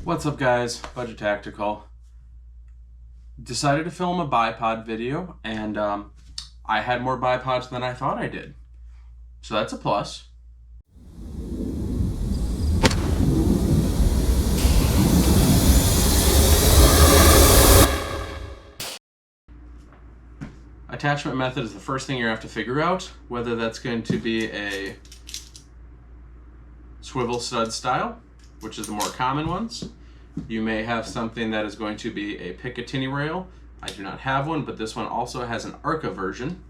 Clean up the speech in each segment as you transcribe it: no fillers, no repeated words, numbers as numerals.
What's up guys, Budget Tactical. Decided to film a bipod video and I had more bipods than I thought I did. So that's a plus. Attachment method is the first thing you have to figure out, whether that's going to be a swivel stud style, which is the more common ones. You may have something that is going to be a Picatinny rail. I do not have one, but this one also has an Arca version,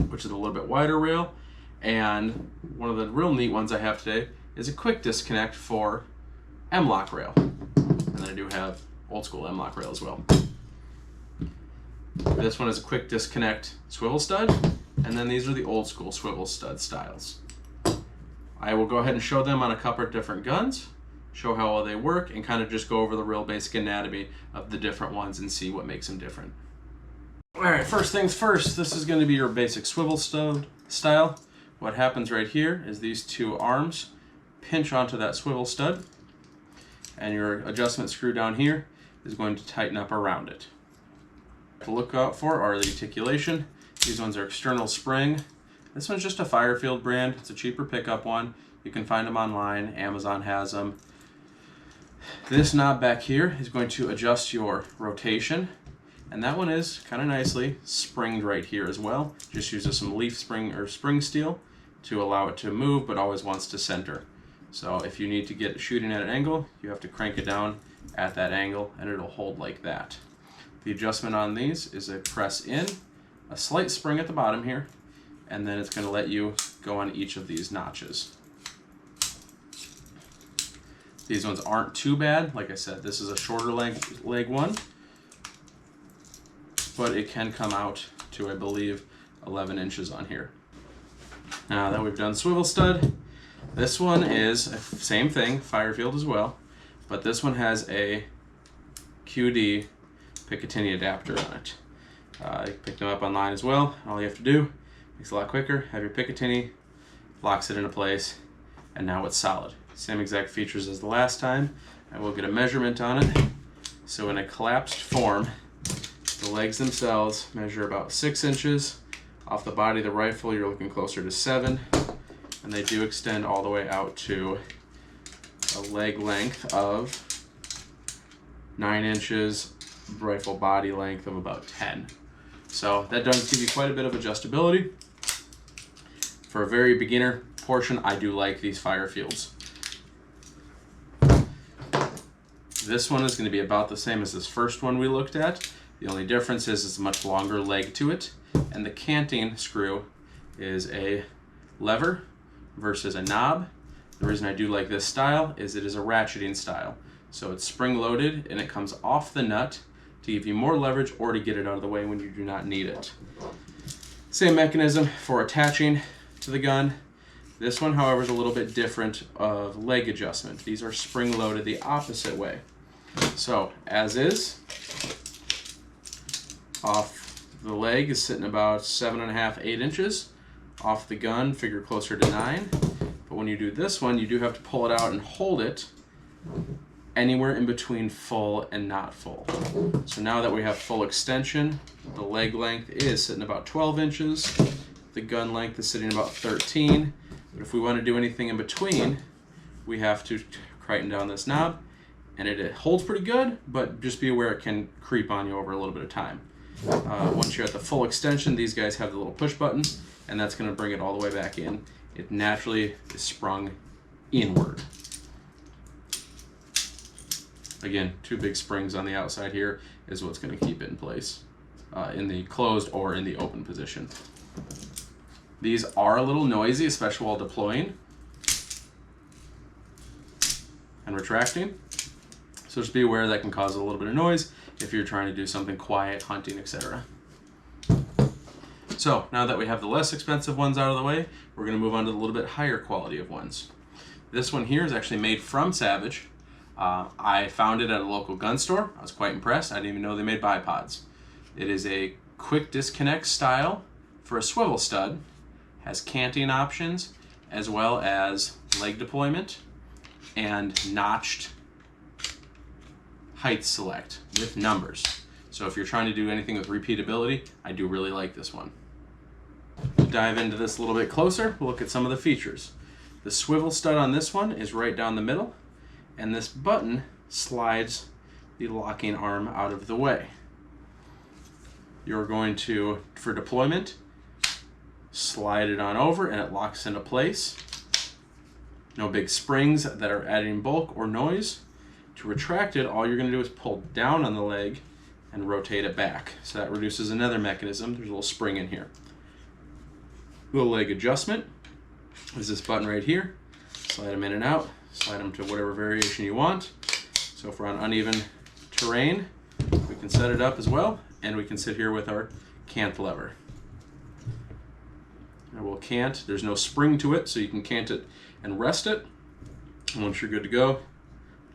which is a little bit wider rail. And one of the real neat ones I have today is a quick disconnect for M-lock rail. And then I do have old school M-lock rail as well. This one is a quick disconnect swivel stud, and then these are the old school swivel stud styles. I will go ahead and show them on a couple of different guns, show how well they work, and kind of just go over the real basic anatomy of the different ones and see what makes them different. Alright, first things first, this is going to be your basic swivel stud style. What happens right here is these two arms pinch onto that swivel stud, and your adjustment screw down here is going to tighten up around it. To look out for are the articulation. These ones are external spring. This one's just a Firefeild brand. It's a cheaper pickup one. You can find them online. Amazon has them. This knob back here is going to adjust your rotation, and that one is kind of nicely springed right here as well. Just uses some leaf spring or spring steel to allow it to move, but always wants to center. So if you need to get it shooting at an angle, you have to crank it down at that angle and it'll hold like that. The adjustment on these is a press in, a slight spring at the bottom here, and then it's going to let you go on each of these notches. These ones aren't too bad. Like I said, this is a shorter leg one, but it can come out to, I believe, 11 inches on here. Now that we've done swivel stud, this one is same thing, Firefeild as well, but this one has a QD Picatinny adapter on it. You can pick them up online as well. All you have to do, makes it a lot quicker, have your Picatinny, locks it into place, and now it's solid. Same exact features as the last time. I will get a measurement on it. So in a collapsed form, the legs themselves measure about 6 inches. Off the body of the rifle, you're looking closer to 7. And they do extend all the way out to a leg length of 9 inches, rifle body length of about 10. So that does give you quite a bit of adjustability. For a very beginner portion, I do like these Firefields. This one is going to be about the same as this first one we looked at. The only difference is it's a much longer leg to it, and the canting screw is a lever versus a knob. The reason I do like this style is it is a ratcheting style. So it's spring loaded and it comes off the nut to give you more leverage or to get it out of the way when you do not need it. Same mechanism for attaching to the gun. This one, however, is a little bit different of leg adjustment. These are spring loaded the opposite way. So as is, off the leg is sitting about 7.5, 8 inches. Off the gun, figure closer to 9. But when you do this one, you do have to pull it out and hold it anywhere in between full and not full. So now that we have full extension, the leg length is sitting about 12 inches. The gun length is sitting about 13. But if we want to do anything in between, we have to tighten down this knob, and it holds pretty good, but just be aware it can creep on you over a little bit of time. Once you're at the full extension, these guys have the little push button, and that's going to bring it all the way back in. It naturally is sprung inward. Again, 2 big springs on the outside here is what's going to keep it in place in the closed or in the open position. These are a little noisy, especially while deploying and retracting. So just be aware that can cause a little bit of noise if you're trying to do something quiet, hunting, etc. So now that we have the less expensive ones out of the way, we're going to move on to the little bit higher quality of ones. This one here is actually made from Savage. I found it at a local gun store. I was quite impressed. I didn't even know they made bipods. It is a quick disconnect style for a swivel stud. Has canting options as well as leg deployment and notched height select with numbers. So if you're trying to do anything with repeatability, I do really like this one. To dive into this a little bit closer, we'll look at some of the features. The swivel stud on this one is right down the middle, and this button slides the locking arm out of the way. You're going to, for deployment, slide it on over and it locks into place. No big springs that are adding bulk or noise. To retract it, all you're going to do is pull down on the leg and rotate it back. So that reduces another mechanism. There's a little spring in here. Little leg adjustment is this button right here. Slide them in and out. Slide them to whatever variation you want. So if we're on uneven terrain, we can set it up as well, and we can sit here with our cant lever. And we'll cant. There's no spring to it, so you can cant it and rest it. And once you're good to go,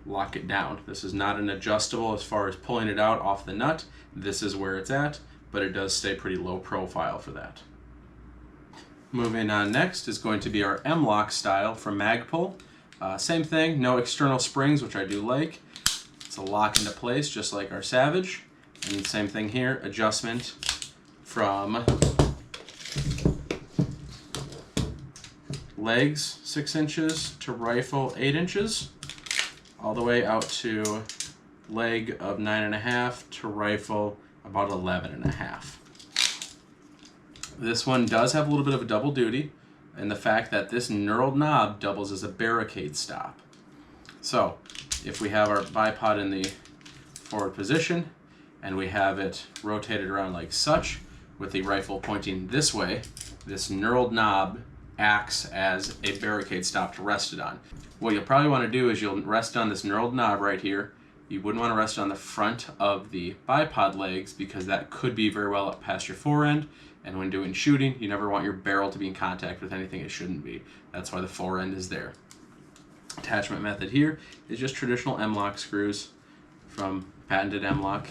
lock it down. This is not an adjustable as far as pulling it out off the nut. This is where it's at, but it does stay pretty low profile for that. Moving on next is going to be our M-lock style from Magpul. Same thing, no external springs, which I do like. It's a lock into place just like our Savage. And same thing here, adjustment from legs 6 inches to rifle 8 inches, all the way out to leg of 9.5 to rifle about 11.5. This one does have a little bit of a double duty in the fact that this knurled knob doubles as a barricade stop. So if we have our bipod in the forward position and we have it rotated around like such with the rifle pointing this way, this knurled knob acts as a barricade stop to rest it on. What you'll probably want to do is you'll rest on this knurled knob right here. You wouldn't want to rest on the front of the bipod legs because that could be very well up past your fore end. And when doing shooting, you never want your barrel to be in contact with anything it shouldn't be. That's why the fore end is there. Attachment method here is just traditional M-lock screws from patented M-lock.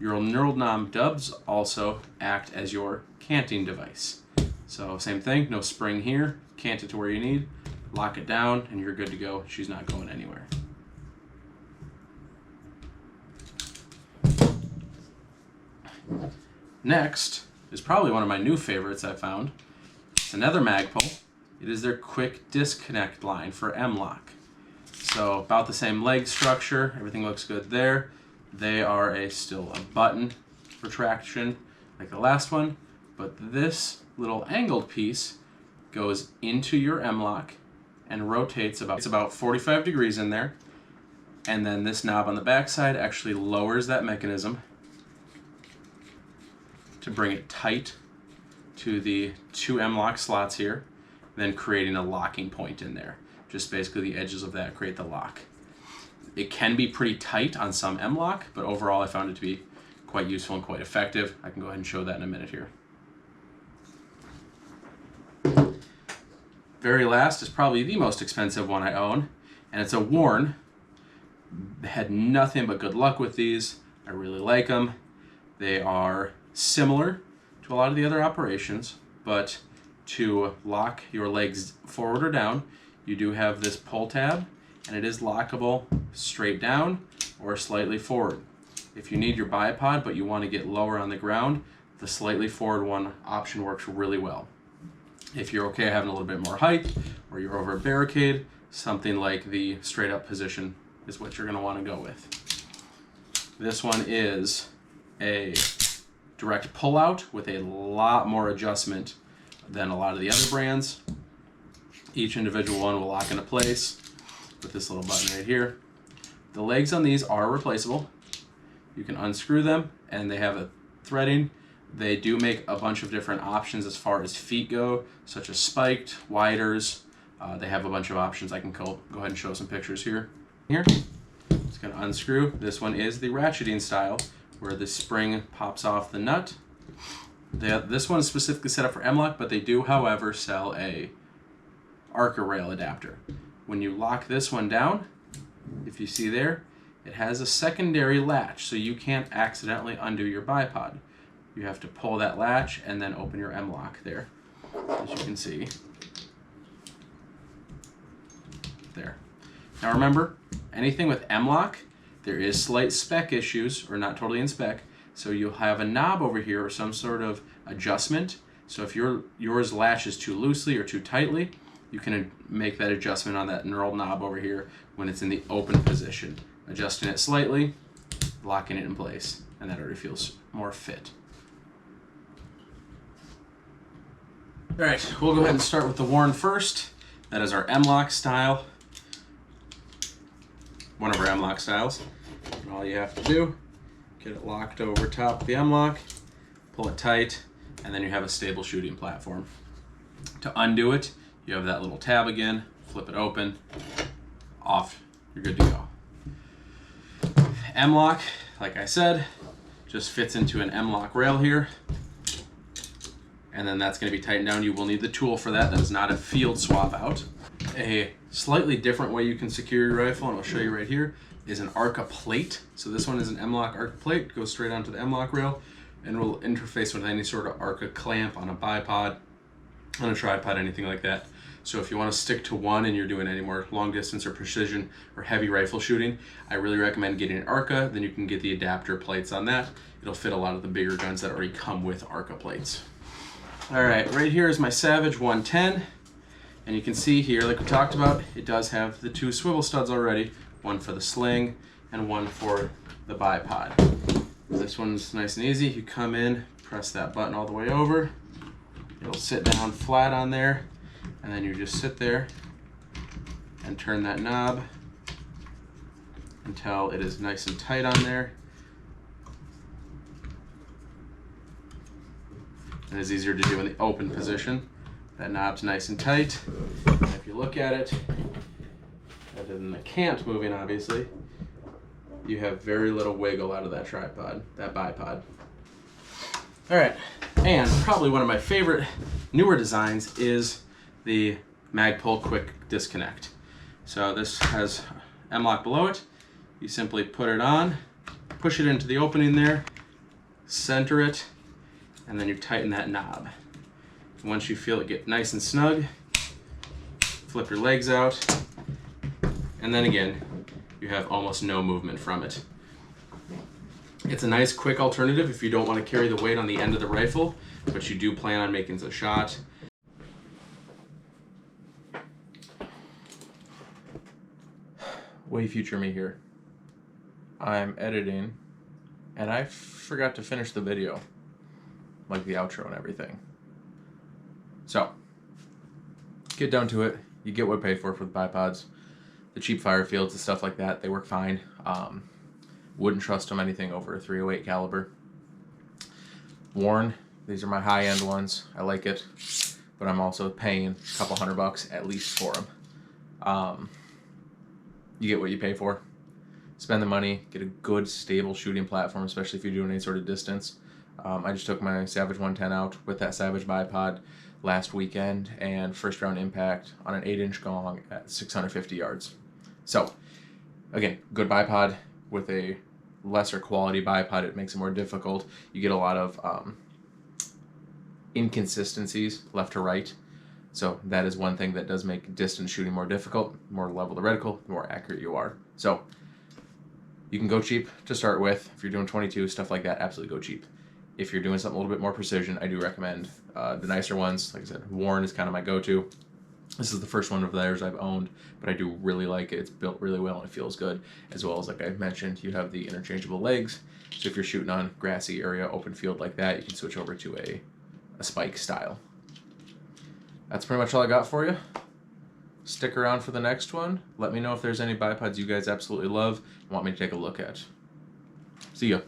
Your knurled knob dubs also act as your canting device. So same thing, no spring here, cant it to where you need, lock it down, and you're good to go. She's not going anywhere. Next is probably one of my new favorites I found. It's another Magpul. It is their quick disconnect line for M-lock. So about the same leg structure, everything looks good there. They are still a button retraction like the last one, but this little angled piece goes into your M-lock and rotates about 45 degrees in there. And then this knob on the back side actually lowers that mechanism to bring it tight to the 2 M-lock slots here, then creating a locking point in there. Just basically the edges of that create the lock. It can be pretty tight on some M-lock, but overall I found it to be quite useful and quite effective. I can go ahead and show that in a minute here. Very last is probably the most expensive one I own, and it's a Warne. Had nothing but good luck with these. I really like them. They are similar to a lot of the other operations, but to lock your legs forward or down, you do have this pull tab, and it is lockable straight down or slightly forward. If you need your bipod but you want to get lower on the ground, the slightly forward one option works really well. If you're okay having a little bit more height or you're over a barricade, something like the straight up position is what you're going to want to go with. This one is a direct pull out with a lot more adjustment than a lot of the other brands. Each individual one will lock into place with this little button right here. The legs on these are replaceable. You can unscrew them and they have a threading. They do make a bunch of different options as far as feet go, such as spiked, widers. They have a bunch of options. I can go ahead and show some pictures here. Just gonna unscrew. This one is the ratcheting style, where the spring pops off the nut. This one is specifically set up for M-lock, but they do, however, sell a Arca rail adapter. When you lock this one down, if you see there, it has a secondary latch, so you can't accidentally undo your bipod. You have to pull that latch and then open your M-lock there, as you can see. There. Now remember, anything with M-lock There is slight spec issues, or not totally in spec, so you'll have a knob over here or some sort of adjustment. So if yours latches too loosely or too tightly, you can make that adjustment on that knurled knob over here when it's in the open position. Adjusting it slightly, locking it in place, and that already feels more fit. All right, we'll go ahead and start with the Warne first. That is our M-lock style. One of our M-lock styles. And all you have to do, get it locked over top of the M-lock, pull it tight, and then you have a stable shooting platform. To undo it, you have that little tab again, flip it open, off, you're good to go. M-lock, like I said, just fits into an M-lock rail here, and then that's going to be tightened down. You will need the tool for that. That is not a field swap out. A slightly different way you can secure your rifle, and I'll show you right here, is an ARCA plate. So this one is an M-lock ARCA plate, goes straight onto the M-lock rail, and will interface with any sort of ARCA clamp on a bipod, on a tripod, anything like that. So if you want to stick to one and you're doing any more long distance or precision or heavy rifle shooting, I really recommend getting an ARCA. Then you can get the adapter plates on that. It'll fit a lot of the bigger guns that already come with ARCA plates. All right, right here is my Savage 110. And you can see here, like we talked about, it does have the two swivel studs already, one for the sling and one for the bipod. This one's nice and easy. You come in, press that button all the way over. It'll sit down flat on there, and then you just sit there and turn that knob until it is nice and tight on there. It is easier to do in the open position. That knob's nice and tight. And if you look at it, other than the cant moving obviously, you have very little wiggle out of that tripod, that bipod. All right, and probably one of my favorite newer designs is the Magpul Quick Disconnect. So this has M-lock below it. You simply put it on, push it into the opening there, center it, and then you tighten that knob. Once you feel it get nice and snug, flip your legs out, and then again, you have almost no movement from it. It's a nice quick alternative if you don't want to carry the weight on the end of the rifle, but you do plan on making a shot. Way future me here. I'm editing, and I forgot to finish the video, like the outro and everything. So, get down to it. You get what you pay for the bipods. The cheap Firefields and stuff like that, they work fine. Wouldn't trust them anything over a .308 caliber. Warne, these are my high-end ones. I like it, but I'm also paying a couple $100 at least for them. You get what you pay for. Spend the money, get a good, stable shooting platform, especially if you're doing any sort of distance. I just took my Savage 110 out with that Savage bipod last weekend, and first round impact on an 8-inch gong at 650 yards. So, again, good bipod. With a lesser quality bipod, it makes it more difficult. You get a lot of inconsistencies left to right. So that is one thing that does make distance shooting more difficult. More level the reticle, the more accurate you are. So you can go cheap to start with. If you're doing 22, stuff like that, absolutely go cheap. If you're doing something a little bit more precision, I do recommend the nicer ones. Like I said, Warne is kind of my go-to. This is the first one of theirs I've owned, but I do really like it. It's built really well and it feels good. As well as, like I mentioned, you have the interchangeable legs. So if you're shooting on grassy area, open field like that, you can switch over to a spike style. That's pretty much all I got for you. Stick around for the next one. Let me know if there's any bipods you guys absolutely love and want me to take a look at. See ya.